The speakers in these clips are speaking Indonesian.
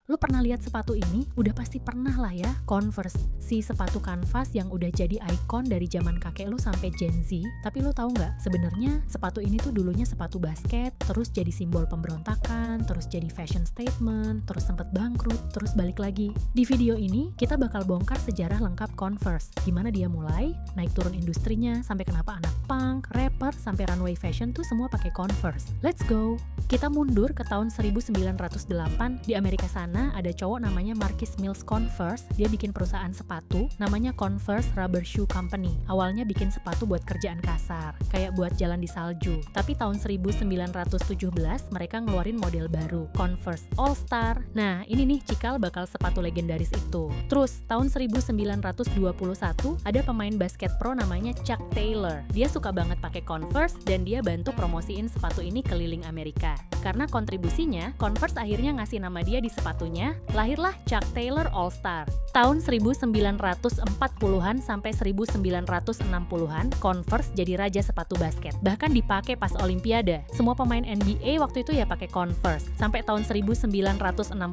Lu pernah lihat sepatu ini? Udah pasti pernah lah ya, Converse. Si sepatu kanvas yang udah jadi ikon dari zaman kakek lu sampai Gen Z. Tapi lu tahu nggak, sebenarnya sepatu ini tuh dulunya sepatu basket, terus jadi simbol pemberontakan, terus jadi fashion statement, terus sempet bangkrut, terus balik lagi. Di video ini, kita bakal bongkar sejarah lengkap Converse. Gimana dia mulai, naik turun industrinya, sampai kenapa anak punk, rapper, sampai runway fashion tuh semua pakai Converse. Let's go! Kita mundur ke tahun 1908, di Amerika sana ada cowok namanya Marquis Mills Converse. Dia bikin perusahaan sepatu namanya Converse Rubber Shoe Company. Awalnya bikin sepatu buat kerjaan kasar, kayak buat jalan di salju. Tapi tahun 1917 mereka ngeluarin model baru, Converse All Star. Nah, ini nih cikal bakal sepatu legendaris itu. Terus, tahun 1921 ada pemain basket pro namanya Chuck Taylor. Dia suka banget pakai Converse dan dia bantu promosiin sepatu ini keliling Amerika. Karena kontribusinya, Converse akhirnya ngasih nama dia di sepatunya, lahirlah Chuck Taylor All Star. Tahun 1940-an sampai 1960-an, Converse jadi raja sepatu basket. Bahkan dipakai pas Olimpiade. Semua pemain NBA waktu itu ya pakai Converse. Sampai tahun 1969,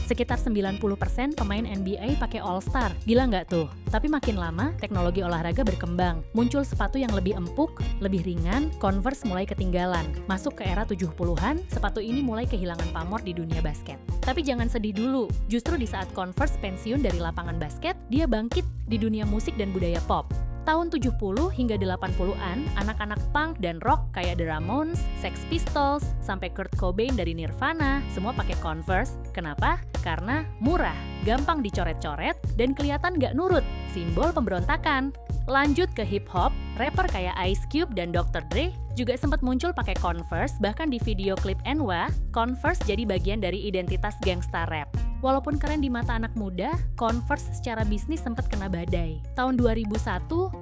sekitar 90% pemain NBA pakai All Star. Gila nggak tuh? Tapi makin lama, teknologi olahraga berkembang. Muncul sepatu yang lebih empuk, lebih ringan, Converse mulai ketinggalan. Masuk ke era 70-an, sepatu ini mulai kehilangan pamor di dunia basket. Tapi jangan sedih dulu, justru di saat Converse pensiun dari lapangan basket, dia bangkit di dunia musik dan budaya pop. Tahun 70 hingga 80-an, anak-anak punk dan rock kayak The Ramones, Sex Pistols, sampai Kurt Cobain dari Nirvana, semua pakai Converse. Kenapa? Karena murah, gampang dicoret-coret, dan kelihatan gak nurut, simbol pemberontakan. Lanjut ke hip-hop, rapper kayak Ice Cube dan Dr. Dre juga sempat muncul pakai Converse, bahkan di video klip Enwa, Converse jadi bagian dari identitas gangsta rap. Walaupun keren di mata anak muda, Converse secara bisnis sempat kena badai. Tahun 2001,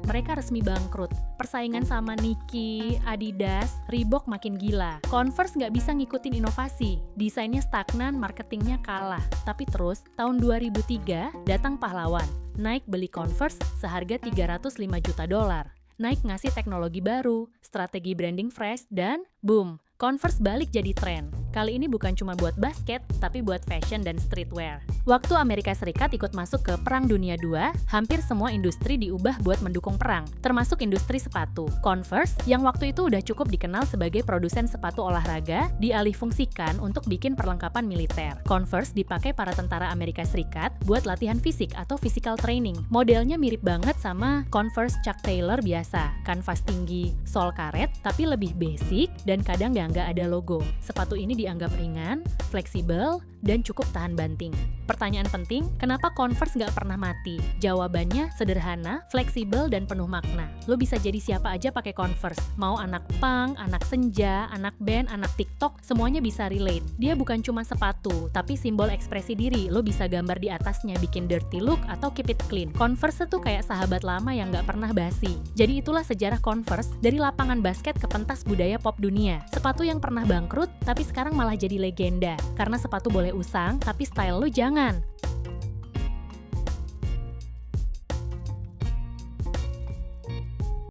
mereka resmi bangkrut. Persaingan sama Nike, Adidas, Reebok makin gila. Converse nggak bisa ngikutin inovasi, desainnya stagnan, marketingnya kalah. Tapi terus, tahun 2003, datang pahlawan. Nike beli Converse seharga $305 juta. Nike ngasih teknologi baru, strategi branding fresh, dan boom, Converse balik jadi tren. Kali ini bukan cuma buat basket, tapi buat fashion dan streetwear. Waktu Amerika Serikat ikut masuk ke Perang Dunia II, hampir semua industri diubah buat mendukung perang, termasuk industri sepatu. Converse, yang waktu itu udah cukup dikenal sebagai produsen sepatu olahraga, dialihfungsikan untuk bikin perlengkapan militer. Converse dipakai para tentara Amerika Serikat buat latihan fisik atau physical training. Modelnya mirip banget sama Converse Chuck Taylor biasa, kanvas tinggi, sol karet, tapi lebih basic dan kadang nggak ada logo. Sepatu ini dianggap ringan, fleksibel, dan cukup tahan banting. Pertanyaan penting, kenapa Converse nggak pernah mati? Jawabannya sederhana, fleksibel, dan penuh makna. Lo bisa jadi siapa aja pakai Converse. Mau anak punk, anak senja, anak band, anak TikTok, semuanya bisa relate. Dia bukan cuma sepatu, tapi simbol ekspresi diri. Lo bisa gambar di atasnya, bikin dirty look, atau keep it clean. Converse tuh kayak sahabat lama yang nggak pernah basi. Jadi itulah sejarah Converse, dari lapangan basket ke pentas budaya pop dunia. Sepatu yang pernah bangkrut, tapi sekarang malah jadi legenda. Karena sepatu boleh usang, tapi style lo jangan.